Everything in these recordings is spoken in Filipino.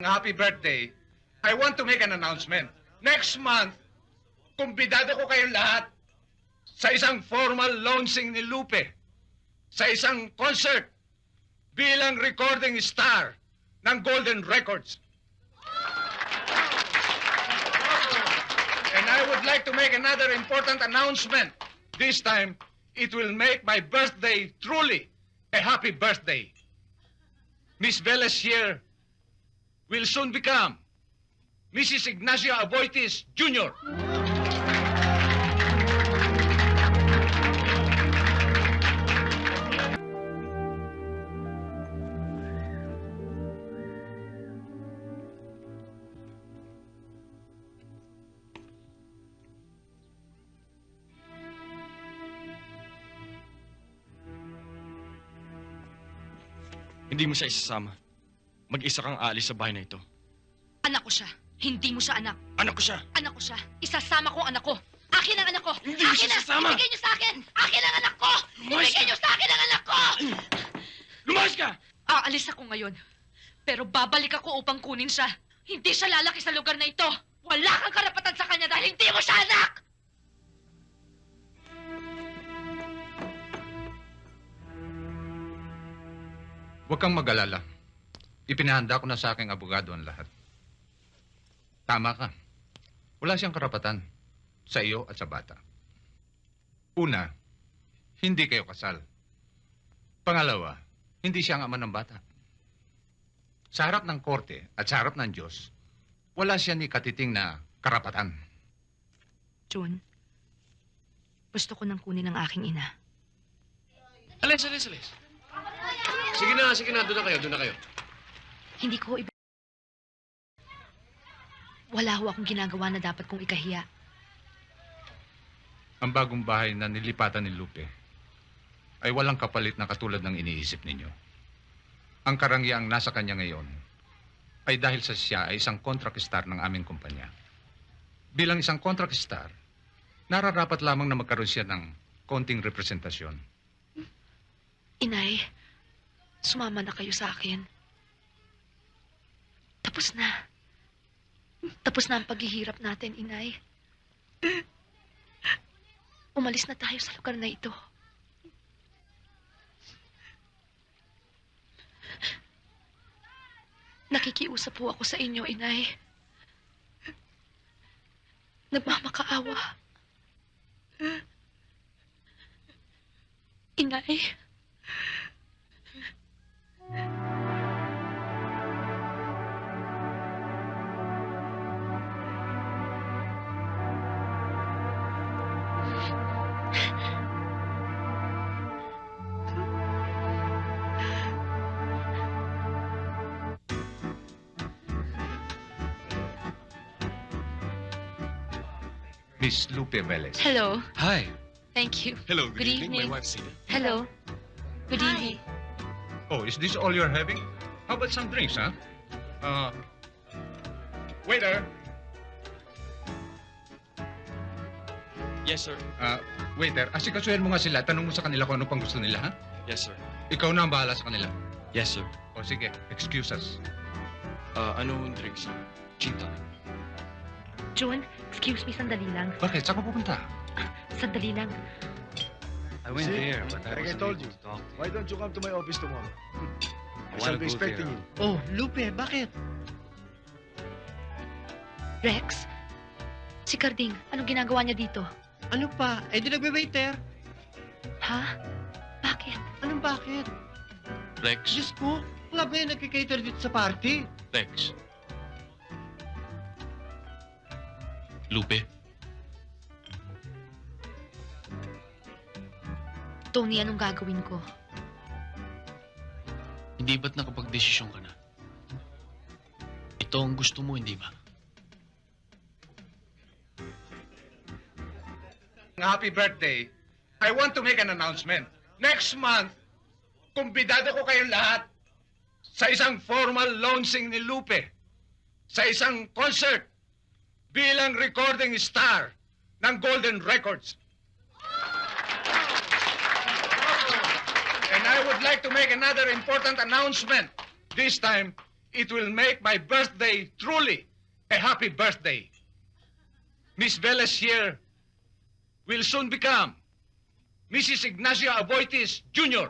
Happy birthday, I want to make an announcement. Next month, kumbidado ko kayong lahat sa isang formal launching ni Lupe, sa isang concert bilang recording star ng Golden Records. And I would like to make another important announcement. This time, it will make my birthday truly a happy birthday. Miss Velez here will soon become Mrs. Ignacio Aboitis Jr. Hindi mo siya isasama. Mag-isa kang aalis sa bahay na ito. Anak ko siya. Hindi mo siya anak. Anak ko siya! Anak ko siya. Isasama ko ang anak ko. Akin ang anak ko. Hindi mo siya sasama! Ibigay niyo sa akin! Akin ang anak ko! Lumayas Ibigay ka! niyo sa akin ang anak ko! Lumayas ka! Aalis ako ngayon. Pero babalik ako upang kunin siya. Hindi siya lalaki sa lugar na ito. Wala kang karapatan sa kanya dahil hindi mo siya anak! Huwag kang mag-alala. Ipinahanda ko na sa aking abogado ang lahat. Tama ka. Wala siyang karapatan sa iyo at sa bata. Una, hindi kayo kasal. Pangalawa, hindi siya ang ama ng bata. Sa harap ng korte at sa harap ng Diyos, wala siya ni katiting na karapatan. June, gusto ko nang kunin ang aking ina. Alis. Sige na, doon na kayo. Hindi ko Wala ho akong ginagawa na dapat kong ikahiya. Ang bagong bahay na nilipatan ni Lupe ay walang kapalit na katulad ng iniisip ninyo. Ang karangyang nasa kanya ngayon ay dahil sa siya ay isang contract star ng aming kumpanya. Bilang isang contract star, nararapat lamang na magkaroon siya ng konting representasyon. Inay, sumama na kayo sa akin. Tapos na. Tapos na ang paghihirap natin, Inay. Umalis na tayo sa lugar na ito. Nakikiusap po ako sa inyo, Inay. Nagmamakaawa. Inay. Miss Lupe Velez. Hello. Hi! Thank you. Hello, Good evening. My wife's Sina. Hello. Good evening. Oh, is this all you're having? How about some drinks, huh? Waiter. Yes, sir. Waiter, asikasuhin mo nga sila. Tanong mo sa kanila kung ano pang gusto nila, ha? Yes, sir. Ikaw na ang bahala sa kanila. Yes, sir. O sige, excuse us. Anong drink, sir? Gin tonic. June, excuse me, sandali lang. Bakit? Saan ka pupunta? Sandali lang. I went there, but I like I wasn't told able you. to talk to Why don't you come to my office tomorrow? I I wanna shall go be expecting there. you. Oh, Lupe, bakit? Rex, si Carding, anong ginagawa niya dito? Ano pa? Eh, di nagbe-waiter. Ha? Bakit? Anong bakit? Rex. Diyos ko, wala ba yung nagkikater dito sa party? Rex. Lupe. Tony, anong gagawin ko? Hindi ba't nakapag-desisyon ka na? Ito ang gusto mo, hindi ba? Happy birthday, I want to make an announcement. Next month, kumbidado ko kayong lahat sa isang formal launching ni Lupe, sa isang concert bilang recording star ng Golden Records. And I would like to make another important announcement. This time, it will make my birthday truly a happy birthday. Miss Velez here will soon become Mrs. Ignacio Aboitis Jr.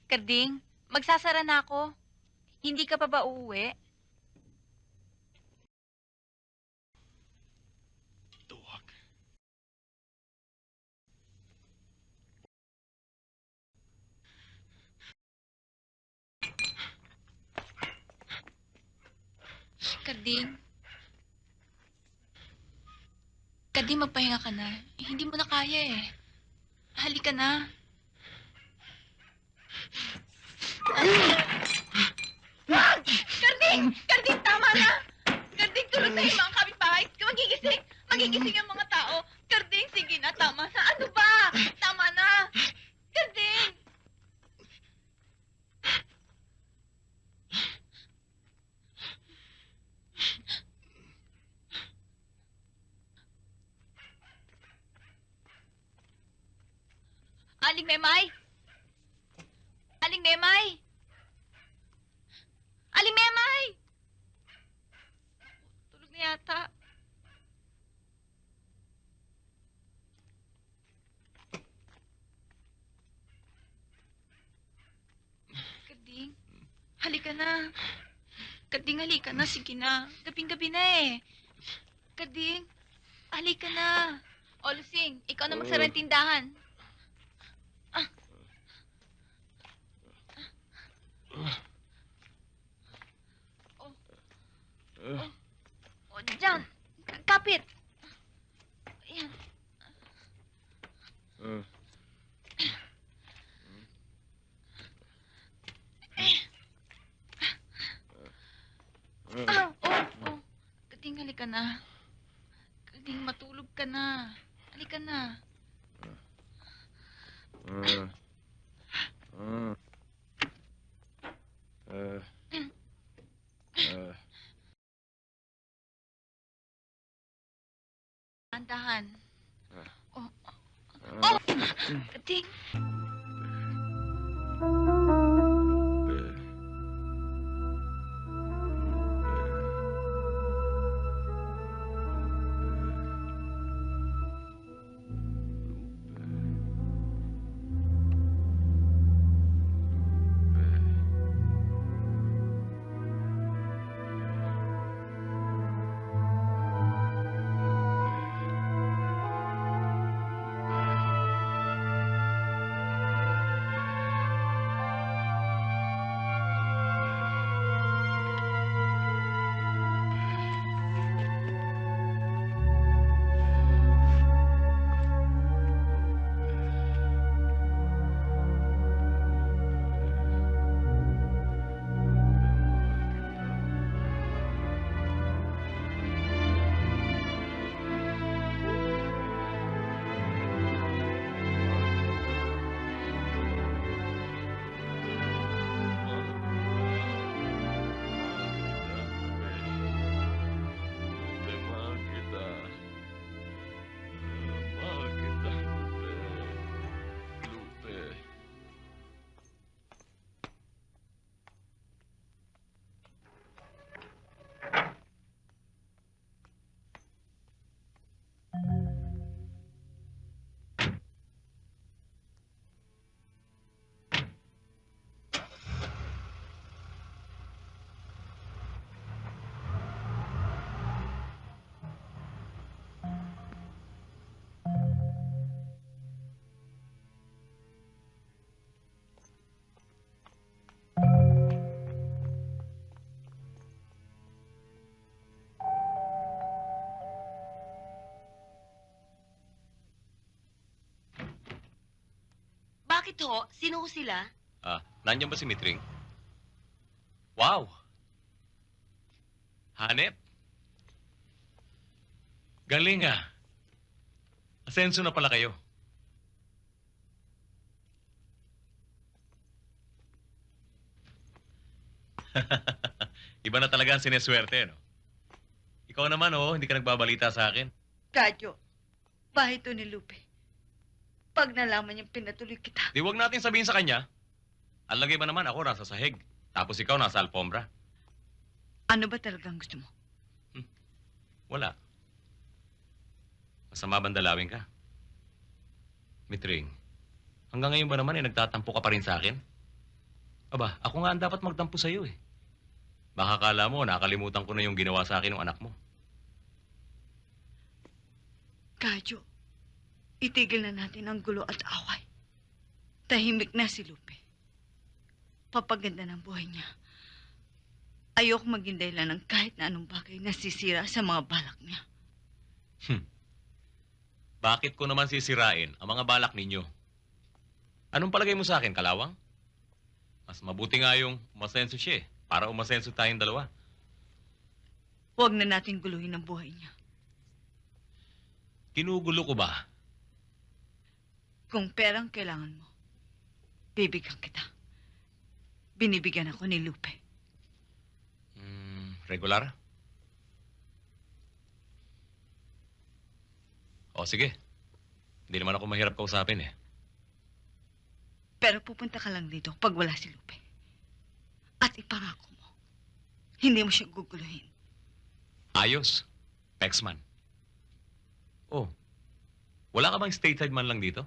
Karding, magsasara na ako. Hindi ka pa ba uuwi? Tuwag. Karding? Karding, magpahinga ka na. Hindi mo na kaya eh. Halika na. Karding! Karding, tama na! Karding, tulog na yung mga kapitbahay. Magigising! Magigising ang mga tao. Karding, sige na, tama na. Ano ba? Tama na! Karding! Aling Memay! Aling Memay! Aling Memay! Tulog na yata. Kading, halika na. Kading, halika na. Sige na. Gabing-gabi na eh. Kading, halika na. O, Lusing, ikaw na magsara ng tindahan. O, dyan. Kapit. Ayan. Oh. Kading, halika na. Kading, matulog ka na. Halika na. Andahan. Oh. Kading. Bakit ho? Sino ho sila? Nandiyan ba si Mitring? Wow! Hanep? Galing ah. Asenso na pala kayo. Iba na talaga ang sineswerte, no? Ikaw naman, hindi ka nagbabalita sa akin. Kadyo, bahay to ni Lupe. Pag nalaman niyang pinatuloy kita, Di wag natin sabihin sa kanya. Ang lagay ba naman ako nasa sahig, tapos ikaw nasa alpombra? ano ba talagang gusto mo? Wala. Masama bang dalawin ka? Mitring, hanggang ngayon ba naman nagtatampo ka pa rin sa akin? Aba, ako nga ang dapat magtampo sa'yo eh. Baka kala mo, nakalimutan ko na yung ginawa sa akin ng anak mo. Kadyo, itigil na natin ang gulo at away. Tahimik na si Lupe. Papaganda ng buhay niya. Ayoko maging dahilan ng kahit na anong bagay na sisira sa mga balak niya. Bakit ko naman sisirain ang mga balak ninyo? Anong palagay mo sa akin, Kalawang? Mas mabuti nga yung umasenso siya para umasenso tayong dalawa. Huwag na natin guluhin ang buhay niya. Ginugulo ko ba? Kung perang kailangan mo, bibigyan kita. Binibigyan ako ni Lupe. Regular? O sige. Hindi naman ako mahirap kausapin eh. Pero pupunta ka lang dito pag wala si Lupe. At ipangako mo, hindi mo siya guguluhin. Ayos. Pexman. Oh, wala ka bang stateside man lang dito?